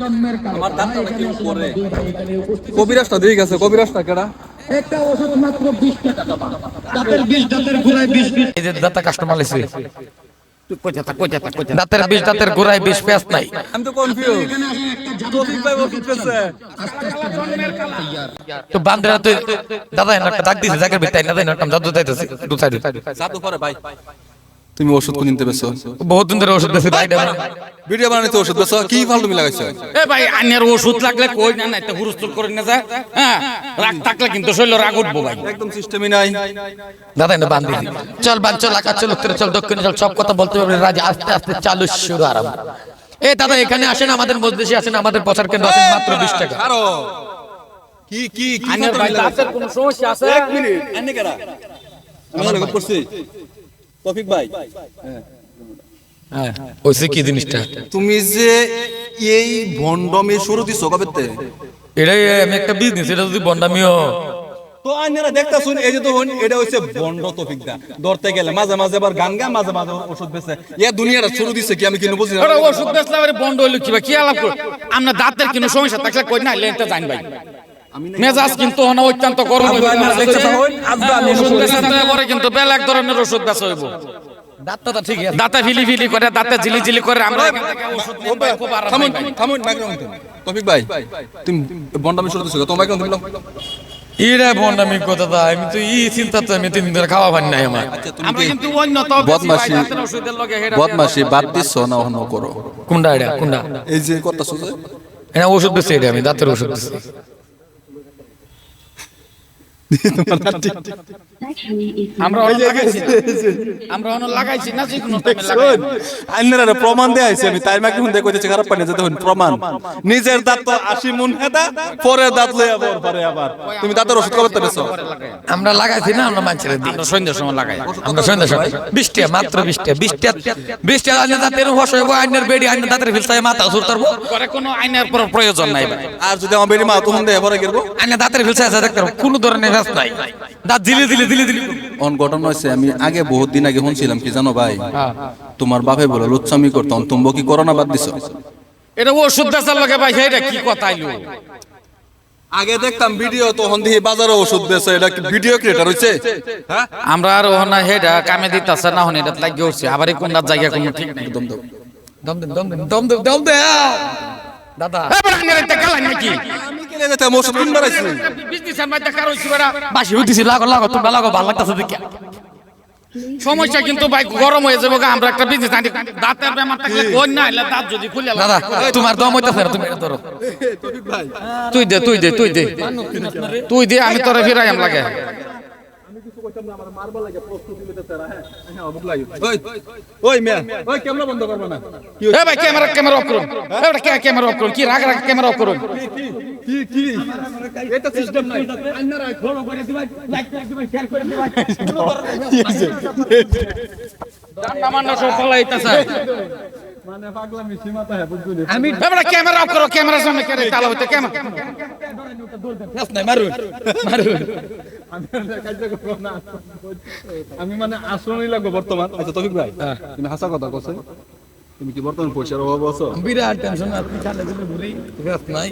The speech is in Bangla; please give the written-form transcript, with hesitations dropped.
আমার দাঁতটা কি করে কবিরাজটা দিয়ে গেছে কবিরাজটা কেডা একটা ওষুধ মাত্র 20 টাকা দাঁতের 20 দাঁতের গোড়ায় 20 এই যে দাতা কাস্টমার লাইছে দাঁতের 20 দাঁতের গোড়ায় 20 পেঁয়াজ নাই। আমি তো কনফিউজ টপিক ভাই ওষুধ পেছে তো বান্দরা তো দাদা একটা ডাক দিছে জায়গার ভিতরে না দেন একটা জাদু দিতেছে দু সাইডে জাদু করে ভাই তুমি ওষুধ কোন নিতে বেছো বহুত দিন ধরে ওষুধ দিছে ভাই ভিডিও বানাইতে ওষুধ বেছো কি ফাল তুমি লাগাইছো এ ভাই আন্যের ওষুধ লাগলে কই না না এটা হুরুস্তুল করে না যায় হ্যাঁ রাগ থাকলে কিন্তু শরীরে রাগ উঠবো ভাই একদম সিস্টেমই নাই দাদা না বান্ধি চল বান চল আকাশ চল উত্তরে চল দক্ষিণে চল সব কথা বলতে হবে রাজ আস্তে আস্তে চালু শুরু আরম্ভ। এ দাদা এখানে আসেন আমাদের মজলিসে আসেন আমাদের প্রচার কেন্দ্র আছেন মাত্র 20 টাকা। আরো কি কি কি আন্যের ভাই দাঁতের কোনো সমস্যা আছে? এক মিনিট এনে কেডা আমি লাগা করছি টপিক ভাই হ্যাঁ ওইসে কি জিনিসটা তুমি যে এই ভন্ডমে শুরু দিছো কবেতে এটাই আমি একটা বিজনেস এটা যদি বন্ডামিও তো আইনারা দেখতাছুন এই যে তখন এটা হইছে বন্ড টপিক দা ধরতে গেলে মাঝে মাঝে আবার গান গা মাঝে মাঝে ওষুধ বেচে এ দুনিয়াটা শুরু দিছে কি আমি কিনো বুঝি না ওরা ওষুধ বেচলে আবার বন্ধ হইলো কি ভাই কি আলাপ করে আমরা দাঁতের কোনো সমস্যা থাকলে কই না লেনটা জান ভাই মেজাজ কিন্তু হনা অত্যন্ত গরম হইবে ওষুধ বেচাতে পরে কিন্তু বেলা এক ধরনের ওষুধ বেচা হইব দাঁতটা ঠিক আছে দাঁতে ফিলি ফিলি করে দাঁতে ঝিলি ঝিলি করে আমরা এখান থেকে ওষুধ নিয়ে ভাই খুব আরাম থামুন পাই ভাই। থামুন ব্যাকগ্রাউন্ড টপিক ভাই তুমি বন্ডামি শুরু দিছো তোমার কেন দিলাম ইরে বন্ডামি কথা দা আমি তো চিন্তা তো আমি 3 দিন ধরে খাওয়া পাই নাই আমার আচ্ছা তুমি আমরা কি কিন্তু অন্য তো বদমাশি দাঁতের ওষুধের লগে হেডা বদমাশি বাদ দিছো না অন্য করো কোনটা এটা কোনটা এই যে করতাছো যে হ্যাঁ ওষুধ বেচে এটা আমি দাঁতের ওষুধ বেচে আমরা অন্য লাগাইছি আমরা অন্য লাগাইছি না যে কোনো টাইমে লাগাই আইনারা প্রমাণ দেয়া আছে আমি তাই মাকে হুন্দে কইতেছে খারাপ পানি যেতে হন প্রমাণ নিজের দাঁত তো 80 মন হেদা পরে দাঁত লই আবার পরে আবার তুমি দাঁতের ওষুধ কবে বেছো আমরা লাগাইছি না আমরা মানুষের দিই আমরা সন্ধ্যার সময় লাগাই আমরা সন্ধ্যা সময় 20 টাকা মাত্র 20 টাকা আইনের দাঁতের হস হইব আইনের বেডি আইনের দাঁতের ফিলসায় মাথা সুর করব করে কোনো আইনের পর প্রয়োজন নাই ভাই আর যদি আমার বেরি মা তো হুন্দে পরে গেরবো আইনের দাঁতের ফিলসায় আছে দেখতে কোনো ধরনের ফেস নাই দাঁত দিলে অন ঘটনা হইছে আমি আগে বহুত দিন আগে শুনছিলাম কি জানো ভাই তোমার বাপে বলে লুচ্ছামি করতাম তুমি কি করোনা বাদ দিছো এটা ওষুধ বেচার লগে ভাই এটা কি কথা আইলো আগে দেখতাম ভিডিও তখন দেখি বাজারে ওষুধ বেচে এটা কি ভিডিও ক্রিয়েটর হইছে হ্যাঁ আমরা আর ওনা হেডা কামে দিতাছে না হন এটা লাগিয়ে উঠছে আবার এই কোনটা জায়গা কোনো ঠিক নাই একদম তো দম দে দাদা এবার আইনের একটা গালাই নাকি আমি কেলে যেতে ওষুধ কিনবার আইছি বিজনেসের মধ্যে কারো ছিড়া বাসি হইতিছি লাগো তোমরা লাগো ভালো লাগতাছে দেখি সমস্যা কিন্তু ভাই গরম হয়ে যাবে আমরা একটা বিজনেস আনি দাঁতের বেমার থাকলে কোন না এলে দাঁত যদি খুলে দাদা তোমার দম হইতাছে না তুমি এটা ধরো ভাই তুই দে আমি তোরে ফিরাই আম লাগে ওই ওই মিয়া ওই ক্যামেরা বন্ধ করবা না কি এ ভাই ক্যামেরা অফ করুন এটা ক্যামেরা অফ করুন কি রাগ ক্যামেরা অফ করুন কি এটা সিস্টেম নাই জান্না সব ফলাইতাছে মানে পাগলামি সীমাটা হ্যাঁ বুঝলি আমি এবারে ক্যামেরা অফ করো ক্যামেরা সামনে করে তালা হইতে ক্যামেরা আমি মানে আসনই লাগবো বর্তমান আচ্ছা তফিক ভাই তুমি হাসা কথা কছ তুমি কি বর্তমান পয়সার অভাব আছো বিরাট টেনশন আপনি খালে দিলে ভুলি নাই